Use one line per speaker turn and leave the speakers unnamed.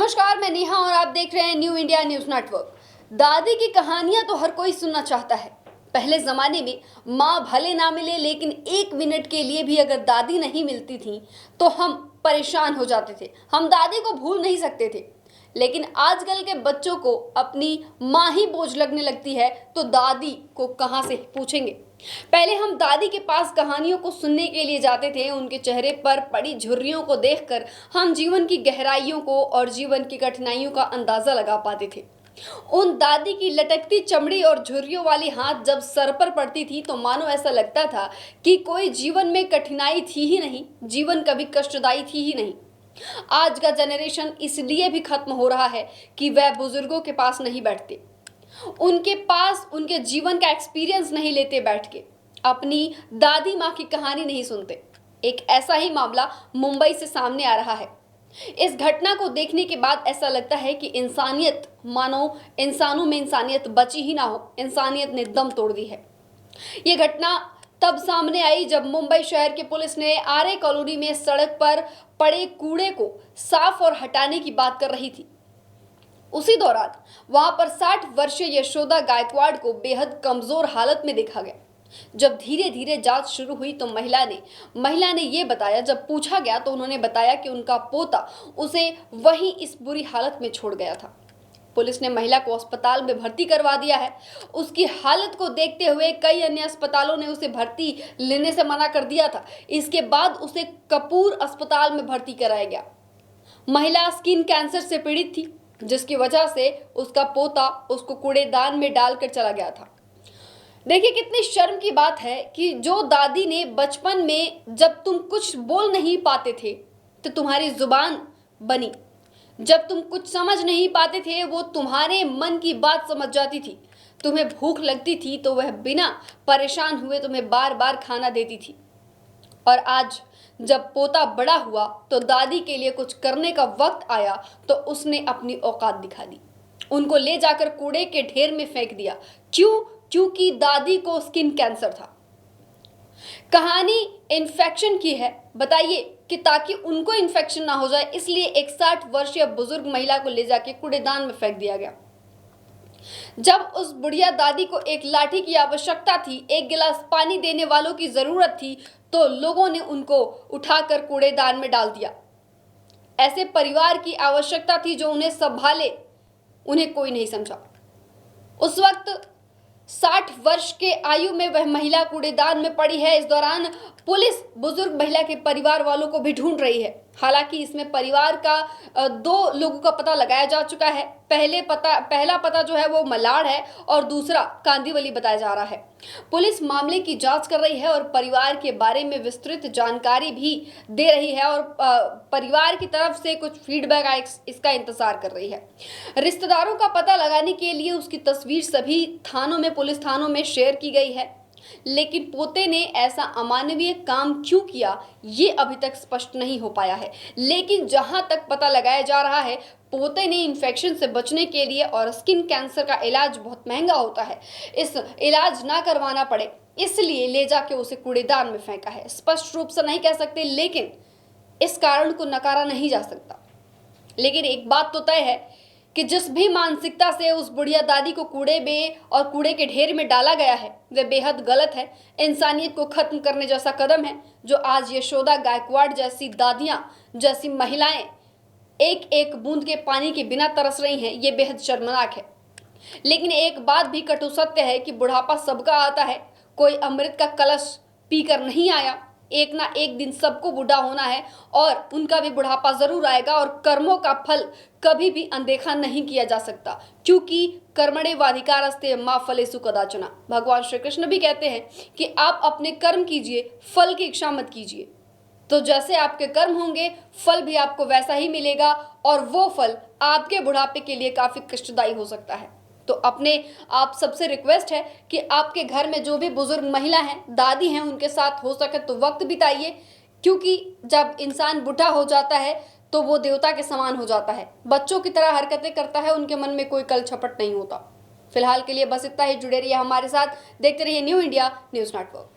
नमस्कार, मैं नेहा और आप देख रहे हैं न्यू इंडिया न्यूज नेटवर्क। दादी की कहानियां तो हर कोई सुनना चाहता है। पहले जमाने में माँ भले ना मिले लेकिन 1 मिनट के लिए भी अगर दादी नहीं मिलती थी तो हम परेशान हो जाते थे। हम दादी को भूल नहीं सकते थे। लेकिन आजकल के बच्चों को अपनी माँ ही बोझ लगने लगती है तो दादी को कहाँ से पूछेंगे। पहले हम दादी के पास कहानियों को सुनने के लिए जाते थे। उनके चेहरे पर पड़ी झुर्रियों को देखकर हम जीवन की गहराइयों को और जीवन की कठिनाइयों का अंदाजा लगा पाते थे। उन दादी की लटकती चमड़ी और झुर्रियों वाली हाथ जब सर पर पड़ती थी तो मानो ऐसा लगता था कि कोई जीवन में कठिनाई थी ही नहीं, जीवन कभी कष्टदायी थी ही नहीं। आज का जनरेशन इसलिए भी खत्म हो रहा है कि वह बुजुर्गों के पास नहीं बैठते, उनके पास उनके जीवन का एक्सपीरियंस नहीं लेते, बैठ के अपनी दादी माँ की कहानी नहीं सुनते। एक ऐसा ही मामला मुंबई से सामने आ रहा है। इस घटना को देखने के बाद ऐसा लगता है कि इंसानियत, मानो इंसानों में इंसानियत बची ही ना हो, इंसानियत ने दम तोड़ दी है। ये घटना तब सामने आई जब मुंबई शहर की पुलिस ने आर्य कॉलोनी में सड़क पर पड़े कूड़े को साफ और हटाने की बात कर रही थी। उसी दौरान वहां पर 60 वर्षीय यशोदा गायकवाड़ को बेहद कमजोर हालत में देखा गया। जब धीरे धीरे जांच शुरू हुई तो महिला ने ये बताया, जब पूछा गया तो उन्होंने बताया कि उनका पोता उसे वहीं इस बुरी हालत में छोड़ गया था। पुलिस ने महिला को अस्पताल में भर्ती करवा दिया है। उसकी हालत को देखते हुए कई अन्य अस्पतालों ने उसे भर्ती लेने से मना कर दिया था। इसके बाद उसे कपूर अस्पताल में भर्ती कराया गया। महिला स्किन कैंसर से पीड़ित थी, जिसकी वजह से उसका पोता उसको कूड़ेदान में डालकर चला गया था। देखिए कितनी शर्म की बात है कि जो दादी ने बचपन में जब तुम कुछ बोल नहीं पाते थे तो तुम्हारी जुबान बनी, जब तुम कुछ समझ नहीं पाते थे वो तुम्हारे मन की बात समझ जाती थी, तुम्हें भूख लगती थी तो वह बिना परेशान हुए तुम्हें बार बार खाना देती थी। और आज जब पोता बड़ा हुआ तो दादी के लिए कुछ करने का वक्त आया तो उसने अपनी औकात दिखा दी, उनको ले जाकर कूड़े के ढेर में फेंक दिया। क्यों? क्योंकि दादी को स्किन कैंसर था। कहानी इन्फेक्शन की है। बताइए कि ताकि उनको इन्फेक्शन ना हो जाए इसलिए एक 60 वर्षीय बुजुर्ग महिला को ले जाके कूड़ेदान में फेंक दिया गया। जब उस बुढ़िया दादी को एक लाठी की आवश्यकता थी, एक गिलास पानी देने वालों की जरूरत थी, तो लोगों ने उनको उठाकर कूड़ेदान में डाल दिया। ऐसे परिवार की आवश्यकता थी जो उन्हें संभाले, उन्हें कोई नहीं समझा। उस वक्त 60 वर्ष के आयु में वह महिला कूड़ेदान में पड़ी है। इस दौरान पुलिस बुजुर्ग महिला के परिवार वालों को भी ढूंढ रही है। हालांकि इसमें परिवार का 2 लोगों का पता लगाया जा चुका है। पहला पता जो है वो मलाड है और दूसरा कांदिवली बताया जा रहा है। पुलिस मामले की जांच कर रही है और परिवार के बारे में विस्तृत जानकारी भी दे रही है और परिवार की तरफ से कुछ फीडबैक इसका इंतजार कर रही है। रिश्तेदारों का पता लगाने के लिए उसकी तस्वीर सभी थानों में, पुलिस थानों में शेयर की गई है, लेकिन पोते ने ऐसा अमानवीय काम क्यों किया ये अभी तक स्पष्ट नहीं हो पाया है। लेकिन जहां तक पता लगाया जा रहा है, पोते ने इन्फेक्शन से बचने के लिए, और स्किन कैंसर का इलाज बहुत महंगा होता है, इस इलाज ना करवाना पड़े इसलिए ले जाके उसे कूड़ेदान में फेंका है। स्पष्ट रूप से नहीं कह सकते, लेकिन इस कारण को नकारा नहीं जा सकता। लेकिन एक बात तो तय है कि जिस भी मानसिकता से उस बुढ़िया दादी को कूड़े में और कूड़े के ढेर में डाला गया है वह बेहद गलत है। इंसानियत को खत्म करने जैसा कदम है जो आज यशोदा गायकवाड़ जैसी दादियां, जैसी महिलाएं एक एक बूंद के पानी के बिना तरस रही हैं। ये बेहद शर्मनाक है। लेकिन एक बात भी कटु सत्य है कि बुढ़ापा सबका आता है, कोई अमृत का कलश पीकर नहीं आया। एक ना एक दिन सबको बूढ़ा होना है और उनका भी बुढ़ापा जरूर आएगा और कर्मों का फल कभी भी अनदेखा नहीं किया जा सकता, क्योंकि कर्मण्येवाधिकारस्ते मा फलेषु कदाचन। भगवान श्री कृष्ण भी कहते हैं कि आप अपने कर्म कीजिए, फल की इच्छा मत कीजिए। तो जैसे आपके कर्म होंगे फल भी आपको वैसा ही मिलेगा और वो फल आपके बुढ़ापे के लिए काफी कष्टदायी हो सकता है। तो अपने आप सबसे रिक्वेस्ट है कि आपके घर में जो भी बुजुर्ग महिला हैं, दादी हैं, उनके साथ हो सके तो वक्त बिताइए, क्योंकि जब इंसान बूढ़ा हो जाता है तो वो देवता के समान हो जाता है, बच्चों की तरह हरकतें करता है, उनके मन में कोई कल छपट नहीं होता। फिलहाल के लिए बस इतना ही। जुड़े रहिए हमारे साथ, देखते रहिए न्यू इंडिया न्यूज नेटवर्क।